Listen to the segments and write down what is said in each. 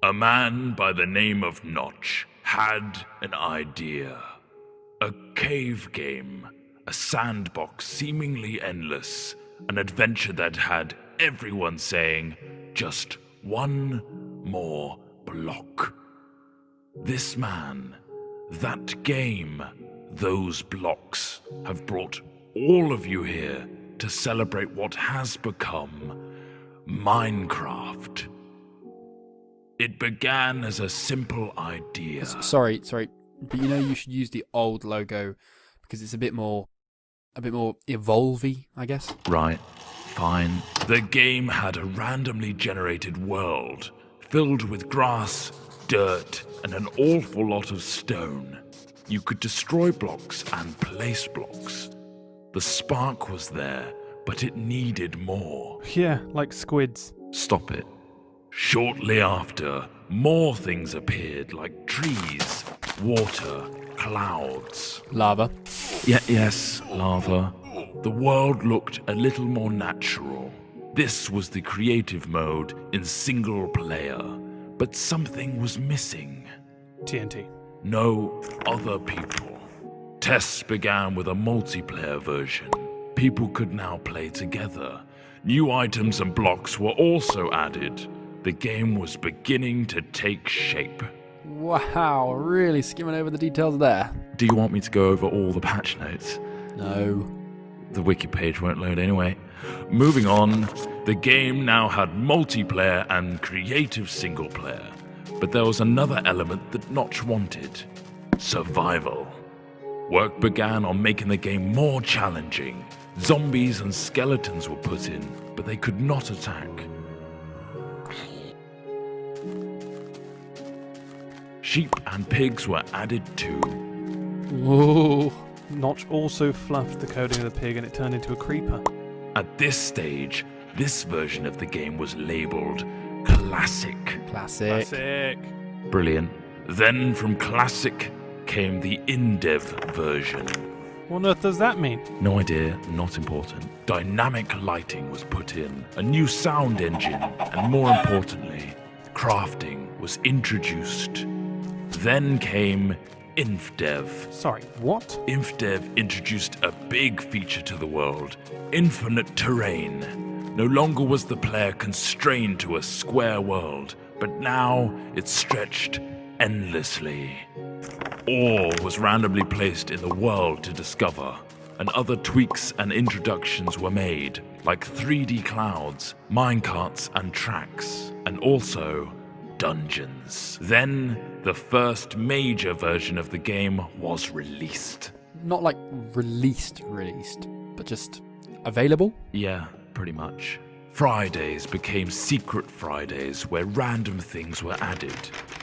A man by the name of Notch had an idea. A cave game, a sandbox seemingly endless, an adventure that had everyone saying, just one more block. This man, that game, those blocks have brought all of you here to celebrate what has become Minecraft. It began as a simple idea. Sorry, but you should use the old logo because it's a bit more evolve-y, I guess. Right, fine. The game had a randomly generated world filled with grass, dirt, and an awful lot of stone. You could destroy blocks and place blocks. The spark was there, but it needed more. Yeah, like squids. Stop it. Shortly after, more things appeared like trees, water, clouds. Lava. Yes, lava. The world looked a little more natural. This was the creative mode in single player, but something was missing. TNT. No other people. Tests began with a multiplayer version. People could now play together. New items and blocks were also added. The game was beginning to take shape. Wow, really skimming over the details there. Do you want me to go over all the patch notes? No. The wiki page won't load anyway. Moving on, the game now had multiplayer and creative single player. But there was another element that Notch wanted. Survival. Work began on making the game more challenging. Zombies and skeletons were put in, but they could not attack. Sheep and pigs were added too. Whoa. Notch also fluffed the coding of the pig and it turned into a creeper. At this stage, this version of the game was labeled Classic. Classic. Brilliant. Then from Classic came the in-dev version. What on earth does that mean? No idea, not important. Dynamic lighting was put in, a new sound engine, and more importantly, crafting was introduced. Then came InfDev. Sorry, what? InfDev introduced a big feature to the world, infinite terrain. No longer was the player constrained to a square world, but now it stretched endlessly. Ore was randomly placed in the world to discover, and other tweaks and introductions were made, like 3D clouds, minecarts and tracks, and also dungeons. Then, the first major version of the game was released. Not like released, but just available? Yeah, pretty much. Fridays became Secret Fridays, where random things were added.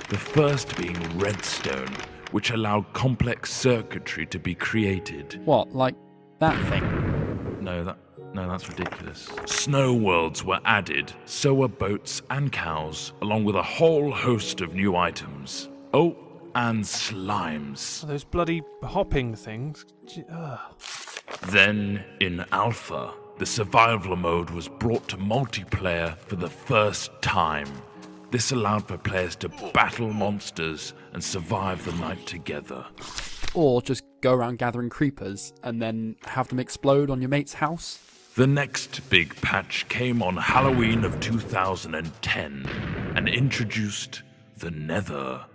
The first being redstone, which allowed complex circuitry to be created. What, like that thing? No, that's ridiculous. Snow worlds were added, so were boats and cows, along with a whole host of new items. Oh, and slimes. Those bloody hopping things. Then, in Alpha, the survival mode was brought to multiplayer for the first time. This allowed for players to battle monsters and survive the night together. Or just go around gathering creepers and then have them explode on your mate's house? The next big patch came on Halloween of 2010 and introduced the Nether.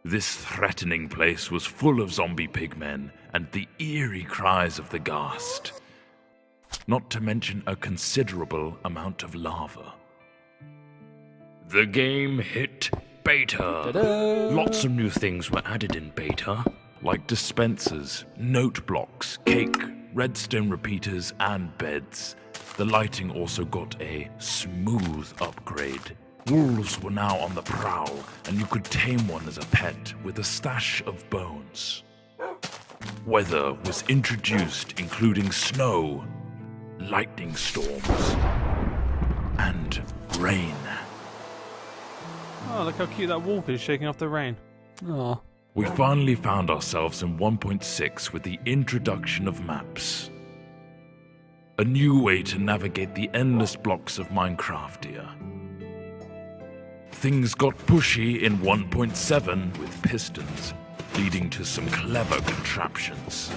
This threatening place was full of zombie pigmen and the eerie cries of the ghast. Not to mention a considerable amount of lava. The game hit beta. Ta-da! Lots of new things were added in beta, like dispensers, note blocks, cake, redstone repeaters, and beds. The lighting also got a smooth upgrade. Wolves were now on the prowl, and you could tame one as a pet with a stash of bones. Weather was introduced, including snow, lightning storms, and rain. Oh, look how cute that wolf is shaking off the rain. Aw. We finally found ourselves in 1.6 with the introduction of maps. A new way to navigate the endless blocks of Minecraft here. things got pushy in 1.7 with pistons, leading to some clever contraptions.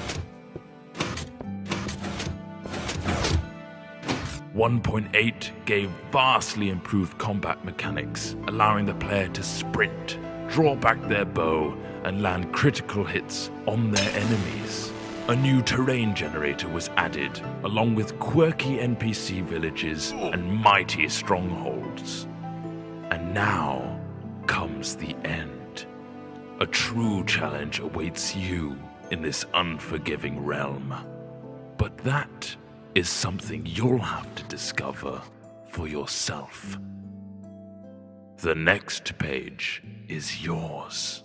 1.8 gave vastly improved combat mechanics, allowing the player to sprint, draw back their bow, and land critical hits on their enemies. A new terrain generator was added, along with quirky NPC villages and mighty strongholds. And now comes the end. A true challenge awaits you in this unforgiving realm. But that is something you'll have to discover for yourself. The next page is yours.